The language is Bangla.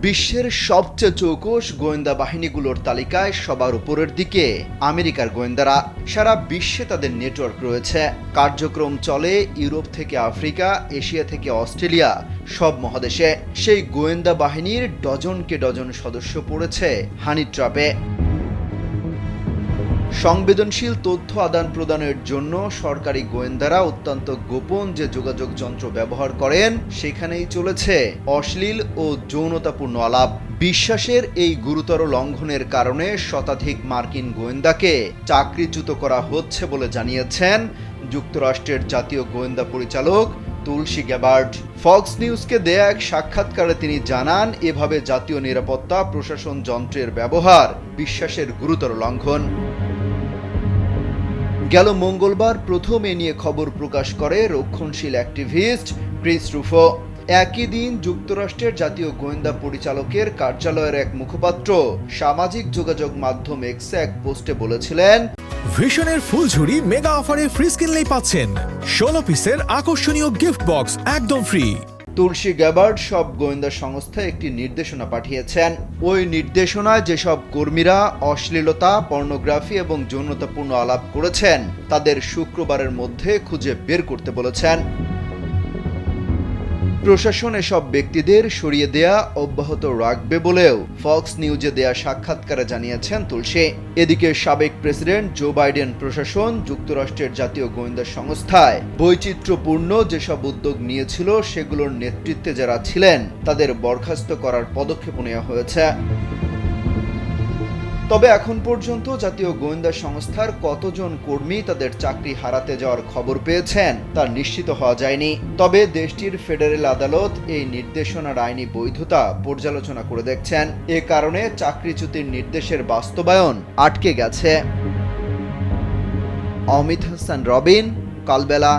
বিশ্বের সবচেয়ে চৌকস গোয়েন্দা বাহিনীগুলোর তালিকায় সবার উপরের দিকে আমেরিকার গোয়েন্দারা। সারা বিশ্বে তাদের নেটওয়ার্ক রয়েছে। কার্যক্রম চলে ইউরোপ থেকে আফ্রিকা, এশিয়া থেকে অস্ট্রেলিয়া, সব মহাদেশে। সেই গোয়েন্দা বাহিনীর ডজনকে ডজন সদস্য পড়েছে হানি ট্র্যাপে। সংবেদনশীল তথ্য আদান প্রদানের জন্য সরকারি গোয়েন্দারা অত্যন্ত গোপন যে যোগাযোগ যন্ত্র ব্যবহার করেন, সেখানেই চলেছে অশ্লীল ও যৌনতাপূর্ণ আলাপ। বিশ্বাসের এই গুরুতর লঙ্ঘনের কারণে শতাধিক মার্কিন গোয়েন্দাকে চাকরিচ্যুত করা হচ্ছে বলে জানিয়েছেন যুক্তরাষ্ট্রের জাতীয় গোয়েন্দা পরিচালক তুলসী গ্যাবার্ড। ফক্স নিউজকে দেয়া এক সাক্ষাৎকারে তিনি জানান, এভাবে জাতীয় নিরাপত্তা প্রশাসন যন্ত্রের ব্যবহার বিশ্বাসের গুরুতর লঙ্ঘন। গেল মঙ্গলবার প্রথম এ নিয়ে খবর প্রকাশ করে রক্ষণশীল অ্যাক্টিভিস্ট ক্রিস রুফো। একই দিন যুক্তরাষ্ট্রের জাতীয় গোয়েন্দা পরিচালকের কার্যালয়ের এক মুখপাত্র সামাজিক যোগাযোগ মাধ্যম এক্সে এক পোস্টে বলেছিলেন, ভিশনের ফুলঝুরি মেগা অফারে ফ্রিজ কিনলেই পাচ্ছেন 16 পিসের আকর্ষণীয় গিফট বক্স একদম ফ্রি। তুলসী গ্যাবার্ড সব গোয়েন্দা সংস্থায় একটি নির্দেশনা পাঠিয়েছেন। ওই নির্দেশনায় যেসব কর্মীরা অশ্লীলতা, পর্নোগ্রাফি এবং যৌনতাপূর্ণ আলাপ করেছেন তাদের শুক্রবারের মধ্যে খুঁজে বের করতে বলেছেন। প্রশাসন এসব ব্যক্তিদের সরিয়ে দেয়া অব্যাহত রাখবে বলেও ফক্স নিউজে দেয়া সাক্ষাৎকারে জানিয়েছেন তুলসী। এদিকে সাবেক প্রেসিডেন্ট জো বাইডেন প্রশাসন যুক্তরাষ্ট্রের জাতীয় গোয়েন্দা সংস্থায় বৈচিত্র্যপূর্ণ যেসব উদ্যোগ নিয়েছিল সেগুলোর নেতৃত্বে যারা ছিলেন তাদের বরখাস্ত করার পদক্ষেপ নেওয়া হয়েছে। তবে এখন পর্যন্ত জাতীয় গোয়েন্দা সংস্থার কতজন কর্মী তাদের চাকরি হারাতে যাওয়ার খবর পেয়েছেন তা নিশ্চিত হওয়া যায়নি। তবে দেশটির ফেডারেল আদালত এই নির্দেশনার আইনি বৈধতা পর্যালোচনা করে দেখছেন। এ কারণে চাকরিচ্যুতির নির্দেশের বাস্তবায়ন আটকে গেছে। অমিত হাসান রবিন, কালবেলা।